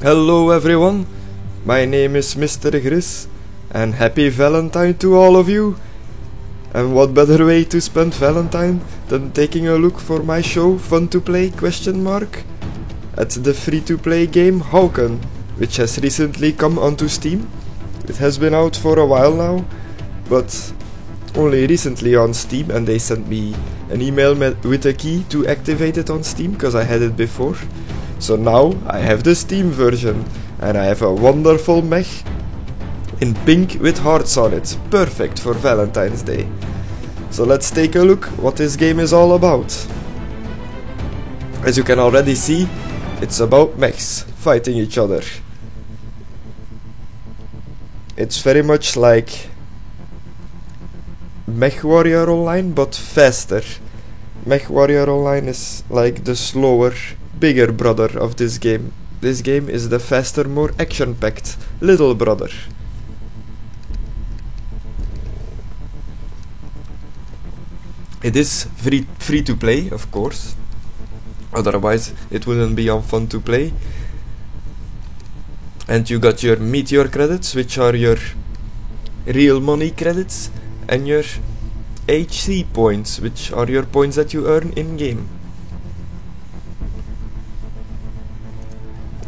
Hello everyone, my name is Mr. Gris, and happy Valentine to all of you. And what better way to spend Valentine than taking a look for my show Fun to Play at the free-to-play game Hauken, which has recently come onto Steam. It has been out for a while now, but only recently on Steam, and they sent me an email with a key to activate it on Steam, because I had it before. So now I have the Steam version, and I have a wonderful mech in pink with hearts on it, perfect for Valentine's Day. So let's take a look what this game is all about. As you can already see, it's about mechs fighting each other. It's very much like MechWarrior Online, but faster. MechWarrior Online is like the slower, bigger brother of this game. This game is the faster, more action-packed little brother. It is free to play, of course. Otherwise, it wouldn't be on Fun to Play. And you got your Meteor credits, which are your real money credits, and your HC points, which are your points that you earn in-game.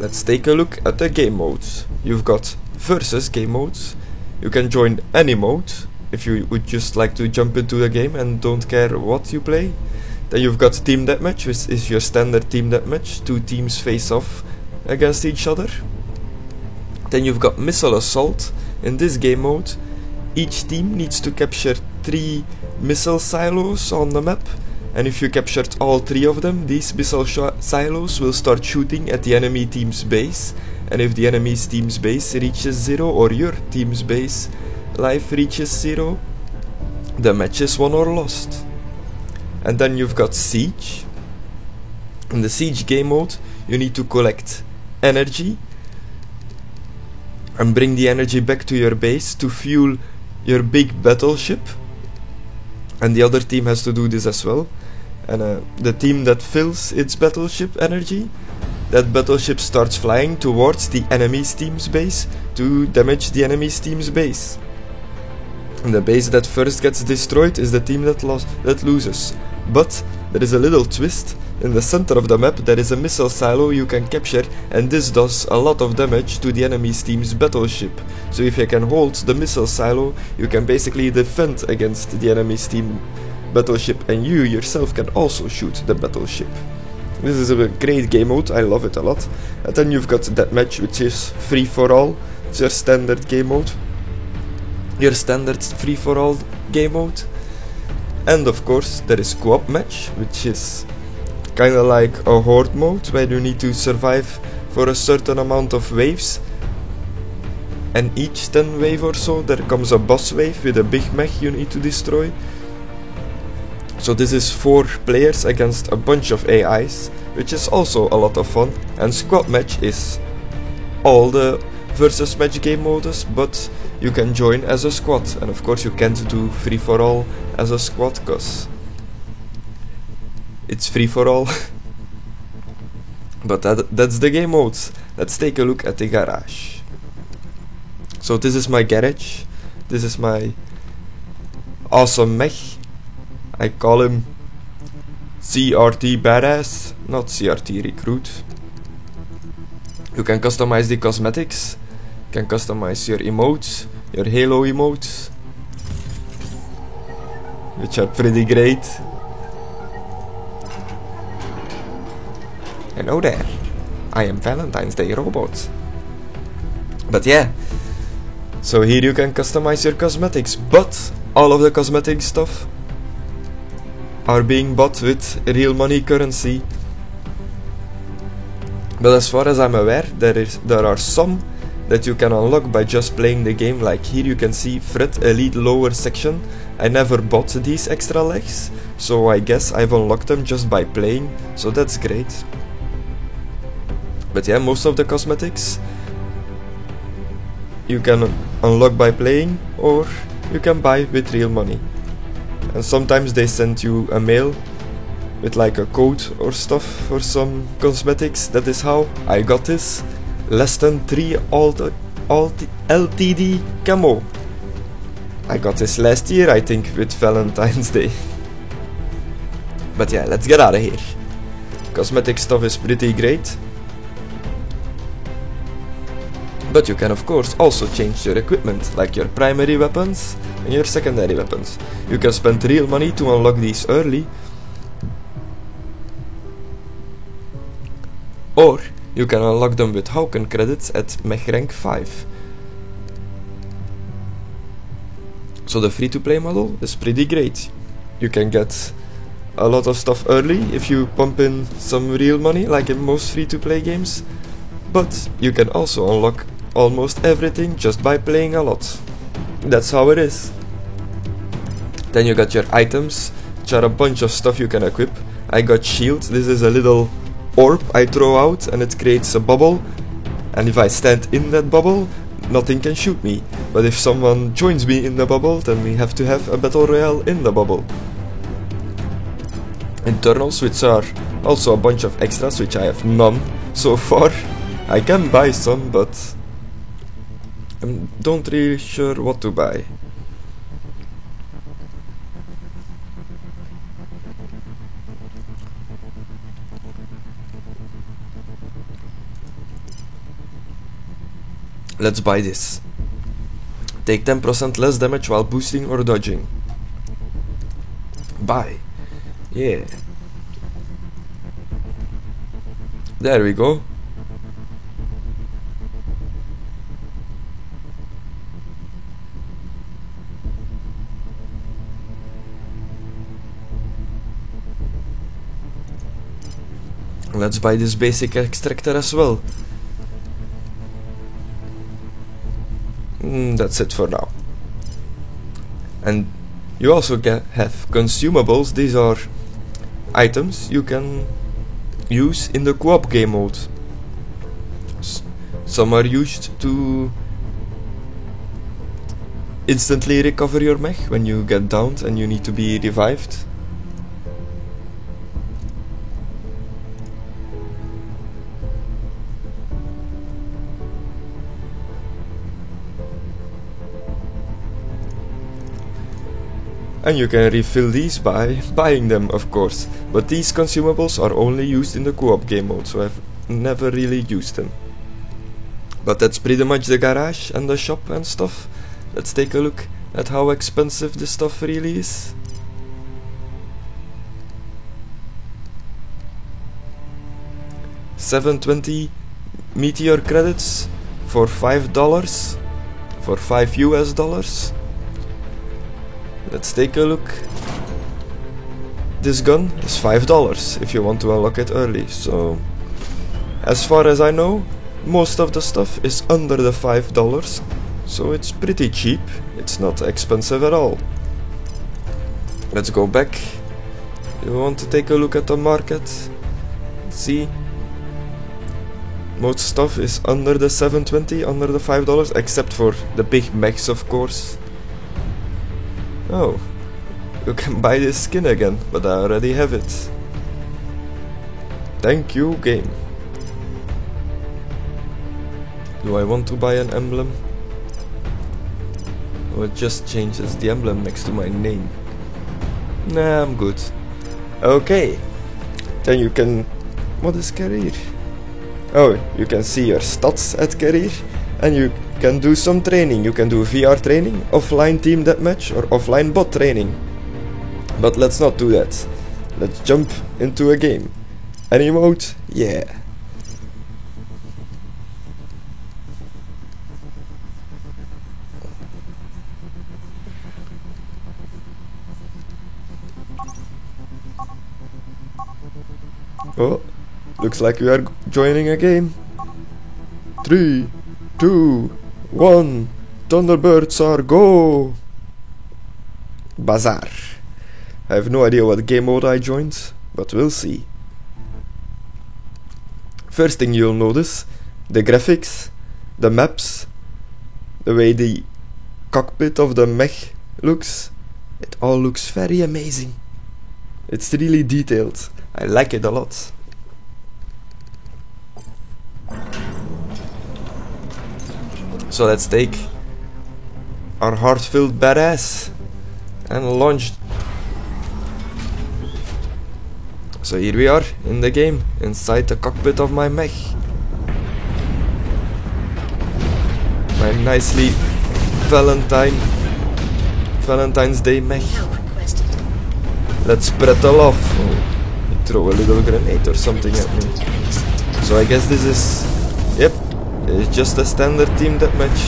Let's take a look at the game modes. You've got versus game modes. You can join any mode if you would just like to jump into the game and don't care what you play. Then you've got team deathmatch, which is your standard team deathmatch. Two teams face off against each other. Then you've got missile assault. In this game mode, each team needs to capture 3 missile silos on the map, and if you captured all 3 of them, these missile silos will start shooting at the enemy team's base, and if the enemy team's base reaches 0 or your team's base life reaches 0, the match is won or lost. And then you've got siege. In the siege game mode, you need to collect energy and bring the energy back to your base to fuel your big battleship, and the other team has to do this as well. And the team that fills its battleship energy, that battleship starts flying towards the enemy's team's base to damage the enemy's team's base. And the base that first gets destroyed is the team that loses. But there is a little twist. In the center of the map there is a missile silo you can capture, and this does a lot of damage to the enemy's team's battleship. So if you can hold the missile silo, you can basically defend against the enemy's team battleship, and you yourself can also shoot the battleship. This is a great game mode, I love it a lot. And then you've got deathmatch, which is free for all. It's your standard game mode. Your standard free for all game mode. And of course there is co-op match, which is kinda like a horde mode, where you need to survive for a certain amount of waves, and each 10 wave or so there comes a boss wave with a big mech you need to destroy. So this is 4 players against a bunch of AIs, which is also a lot of fun. And squad match is all the versus match game modes, but you can join as a squad, and of course you can't do free for all as a squad cause it's free for all. But that's the game modes. Let's take a look at the garage. So this is my garage. This is my awesome mech. I call him CRT Badass, not CRT Recruit. You can customize the cosmetics. You can customize your emotes, your Halo emotes, which are pretty great. Hello there, I am Valentine's Day Robot. But yeah, so here you can customize your cosmetics, but all of the cosmetic stuff are being bought with real money currency. But as far as I'm aware, there are some that you can unlock by just playing the game. Like here you can see Fred Elite lower section. I never bought these extra legs, so I guess I've unlocked them just by playing, so that's great. But yeah, most of the cosmetics you can unlock by playing, or you can buy with real money. And sometimes they send you a mail with like a code or stuff for some cosmetics. That is how I got this. less than 3 LTD camo. I got this last year, I think, with Valentine's Day. But yeah, let's get out of here. Cosmetic stuff is pretty great. But you can of course also change your equipment, like your primary weapons and your secondary weapons. You can spend real money to unlock these early, or you can unlock them with Hauken credits at Mech rank 5. So the free-to-play model is pretty great. You can get a lot of stuff early if you pump in some real money, like in most free-to-play games, but you can also unlock almost everything just by playing a lot. That's how it is. Then you got your items, which are a bunch of stuff you can equip. I got shield. This is a little orb I throw out and it creates a bubble, and if I stand in that bubble, nothing can shoot me. But if someone joins me in the bubble, then we have to have a battle royale in the bubble. Internals, which are also a bunch of extras, which I have none so far. I can buy some, but I don't really sure what to buy. Let's buy this. Take 10% less damage while boosting or dodging. Buy. Yeah. There we go. Let's buy this basic extractor as well. That's it for now. And you also have consumables. These are items you can use in the co-op game mode. Some are used to instantly recover your mech when you get downed and you need to be revived. And you can refill these by buying them, of course. But these consumables are only used in the co-op game mode, so I've never really used them. But that's pretty much the garage and the shop and stuff. Let's take a look at how expensive this stuff really is. $720 Meteor credits for $5, for $5 US. Let's take a look. This gun is $5 if you want to unlock it early, so as far as I know, most of the stuff is under the $5, so it's pretty cheap. It's not expensive at all. Let's go back. You want to take a look at the market? See? Most stuff is under the $720, under the $5, except for the big mechs, of course. Oh, you can buy this skin again, but I already have it. Thank you, game. Do I want to buy an emblem? Oh, it just changes the emblem next to my name. Nah, I'm good. Okay. Then you can... What is career? Oh, you can see your stats at career, and you can do some training. You can do VR training, offline team deathmatch, or offline bot training. But let's not do that. Let's jump into a game. Any mode? Yeah. Oh, looks like we are joining a game. 3, 2, 1, Thunderbirds are go! Bazaar. I have no idea what game mode I joined, but we'll see. First thing you'll notice, the graphics, the maps, the way the cockpit of the mech looks, it all looks very amazing. It's really detailed. I like it a lot. So let's take our heart-filled badass and launch. So here we are in the game, inside the cockpit of my mech. My nicely Valentine's Day mech. Let's spread off. Oh, he throw a little grenade or something at me. So I guess this is, yep, it's just a standard team deathmatch.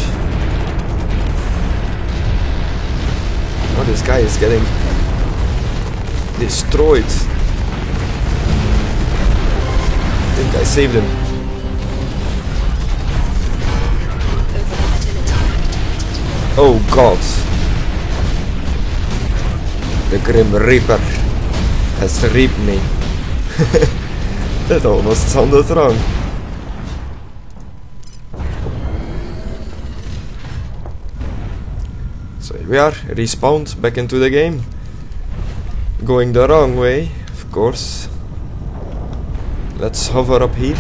Oh, this guy is getting destroyed. I think I saved him. Oh god. The Grim Reaper has reaped me. That almost sounded wrong. So here we are, respawned back into the game. Going the wrong way, of course. Let's hover up here.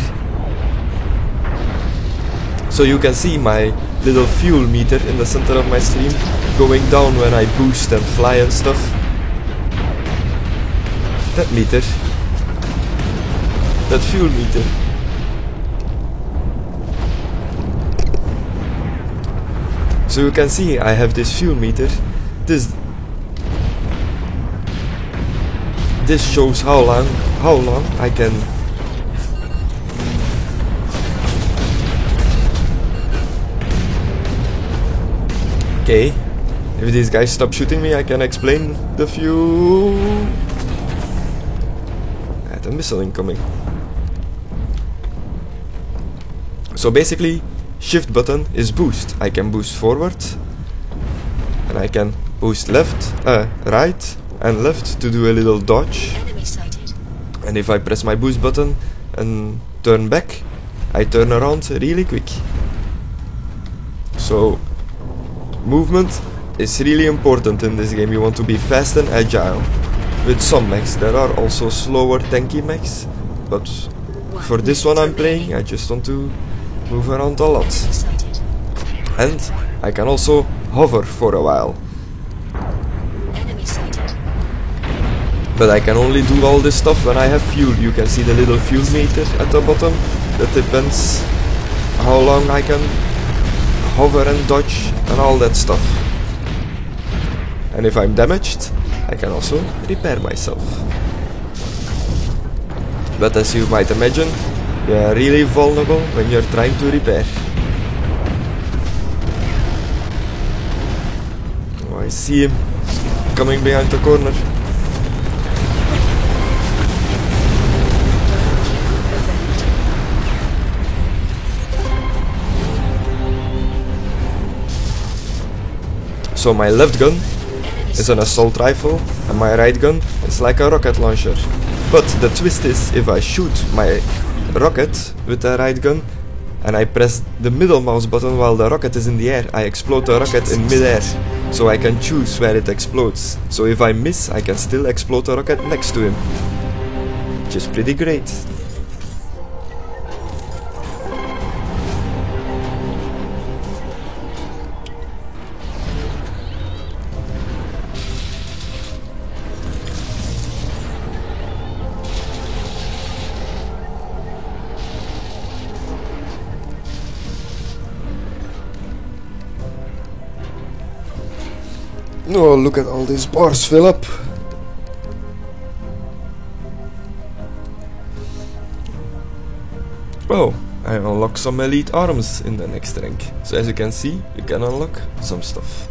So you can see my little fuel meter in the center of my screen going down when I boost and fly and stuff. That meter. That fuel meter. So you can see I have this fuel meter. This shows how long I can Okay, if these guys stop shooting me, I can explain the fuel. I had a missile incoming. So basically, shift button is boost. I can boost forward, and I can boost right and left to do a little dodge. And if I press my boost button and turn back, I turn around really quick. So movement is really important in this game. You want to be fast and agile. With some mechs, there are also slower tanky mechs, but for this one I'm playing, I just want to move around a lot. And I can also hover for a while. But I can only do all this stuff when I have fuel. You can see the little fuel meter at the bottom. That depends how long I can hover and dodge and all that stuff. And if I'm damaged, I can also repair myself. But as you might imagine, you are really vulnerable when you're trying to repair. Oh, I see him coming behind the corner. So my left gun is an assault rifle and my right gun is like a rocket launcher. But the twist is, if I shoot my rocket with the right gun and I press the middle mouse button while the rocket is in the air, I explode the rocket in mid-air. So I can choose where it explodes. So if I miss, I can still explode the rocket next to him. Which is pretty great. Oh, look at all these bars fill up. Oh, I unlock some elite arms in the next rank. So as you can see, you can unlock some stuff.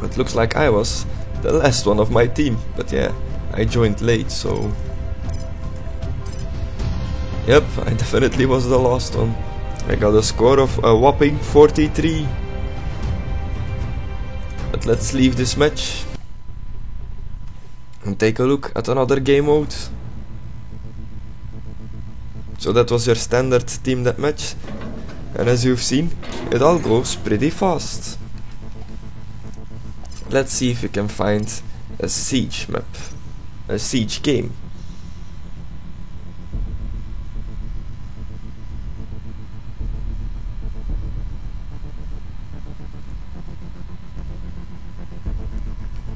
It looks like I was the last one of my team, but yeah, I joined late, so yep, I definitely was the last one. I got a score of a whopping 43. But let's leave this match and take a look at another game mode. So that was your standard team deathmatch, and as you've seen, it all goes pretty fast. Let's see if you can find a siege map, a siege game.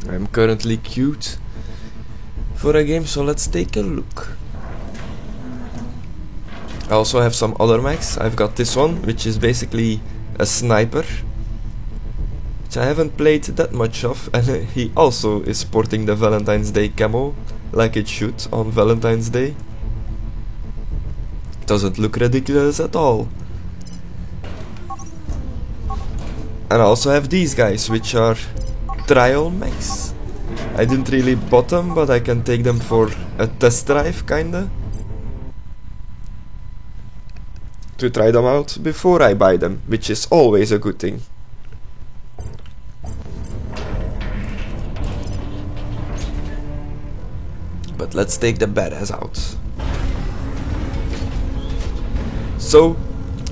I'm currently queued for a game, so let's take a look. I also have some other mechs. I've got this one, which is basically a sniper, which I haven't played that much of, and he also is sporting the Valentine's Day camo, like it should on Valentine's Day. Doesn't look ridiculous at all. And I also have these guys, which are trial mechs. I didn't really bought them, but I can take them for a test drive, kinda. To try them out before I buy them, which is always a good thing. But let's take the badass out. So,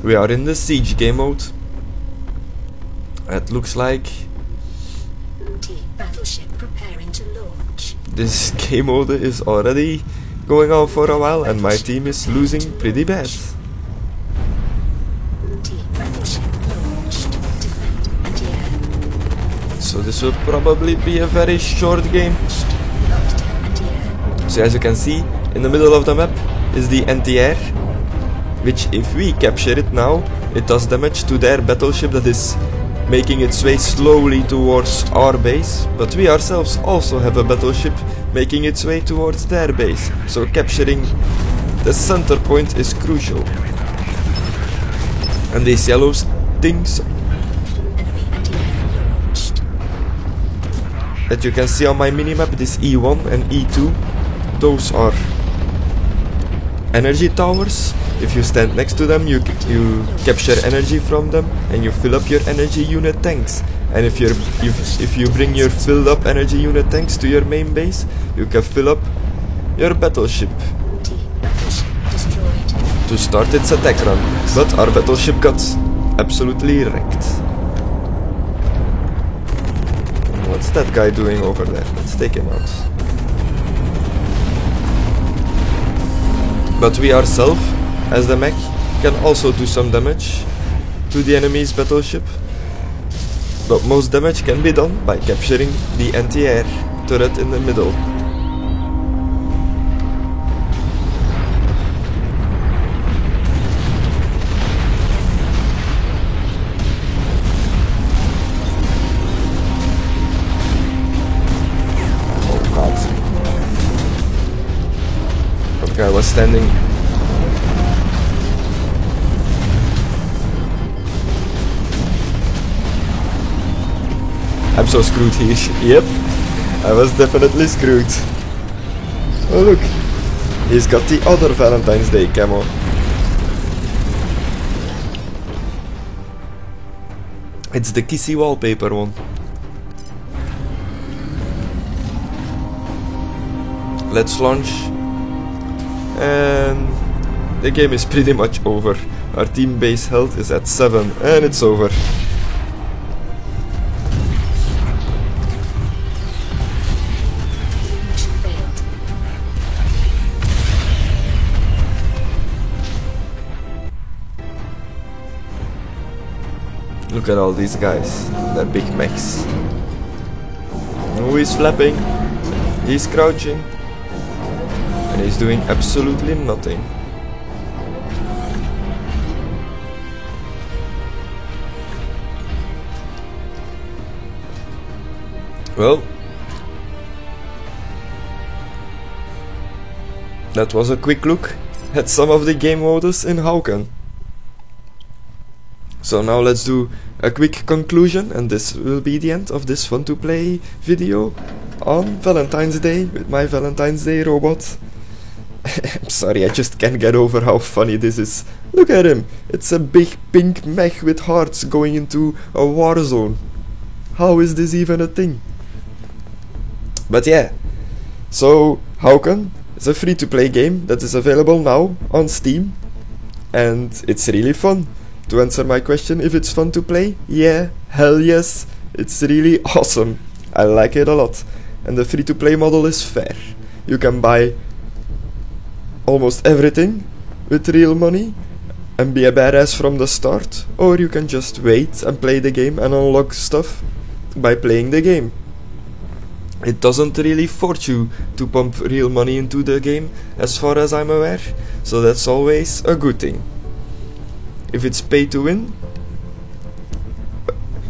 we are in the siege game mode. It looks like battleship preparing to launch. This game mode is already going on for a while, and my team is losing pretty bad. Battleship launched. Defend anti-air. So this will probably be a very short game. Lockdown anti-air. So as you can see, in the middle of the map is the anti-air, which if we capture it now, it does damage to their battleship that is making its way slowly towards our base, but we ourselves also have a battleship making its way towards their base, so capturing the center point is crucial. And these yellow things Enemy anti-air launched. that you can see on my minimap, this E1 and E2, those are energy towers. If you stand next to them, you capture energy from them, and you fill up your energy unit tanks. And if you bring your filled up energy unit tanks to your main base, you can fill up your battleship Battleship destroyed. to start its attack run. But our battleship got absolutely wrecked. What's that guy doing over there? Let's take him out. But we ourselves, as the mech, can also do some damage to the enemy's battleship. But most damage can be done by capturing the anti-air turret in the middle. Oh god. That guy was standing. I'm so screwed here. Yep, I was definitely screwed. Oh look, he's got the other Valentine's Day camo. It's the kissy wallpaper one. Let's launch. And the game is pretty much over. Our team base health is at 7 and it's over. Mission failed. Look at all these guys, they're big mechs. Oh, he's flapping, he's crouching, and he's doing absolutely nothing. Well, that was a quick look at some of the game modes in Hauken. So now let's do a quick conclusion, and this will be the end of this fun to play video on Valentine's Day with my Valentine's Day robot. I'm sorry, I just can't get over how funny this is. Look at him! It's a big pink mech with hearts going into a war zone. How is this even a thing? But yeah, so Hauken is a free-to-play game that is available now on Steam, and it's really fun. To answer my question, if it's fun to play, yeah, hell yes, it's really awesome. I like it a lot, and the free-to-play model is fair. You can buy almost everything with real money and be a badass from the start, or you can just wait and play the game and unlock stuff by playing the game. It doesn't really force you to pump real money into the game, as far as I'm aware, so that's always a good thing. If it's pay to win,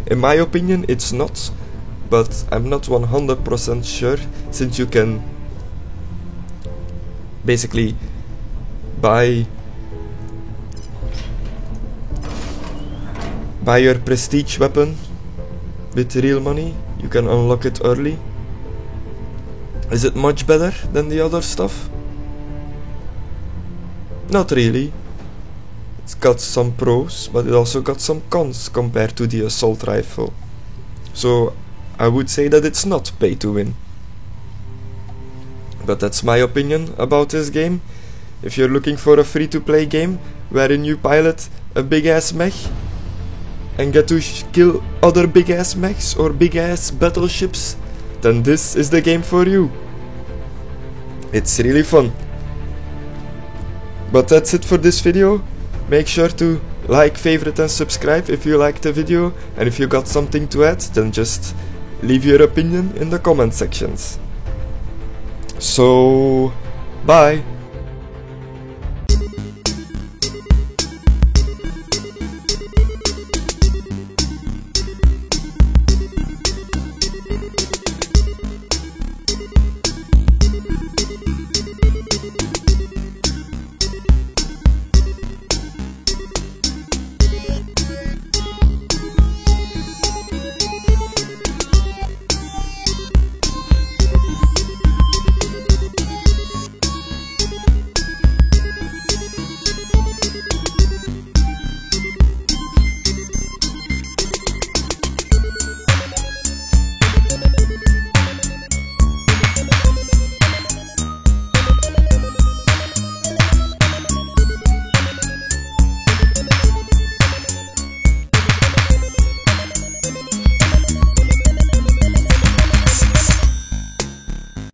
in my opinion it's not, but I'm not 100% sure, since you can basically buy your prestige weapon with real money. You can unlock it early. Is it much better than the other stuff? Not really. It's got some pros, but it also got some cons compared to the assault rifle. So I would say that it's not pay to win. But that's my opinion about this game. If you're looking for a free-to-play game wherein you pilot a big-ass mech and get to kill other big-ass mechs or big-ass battleships, then this is the game for you. It's really fun. But that's it for this video. Make sure to like, favorite and subscribe if you liked the video, and if you got something to add, then just leave your opinion in the comment sections. So, bye!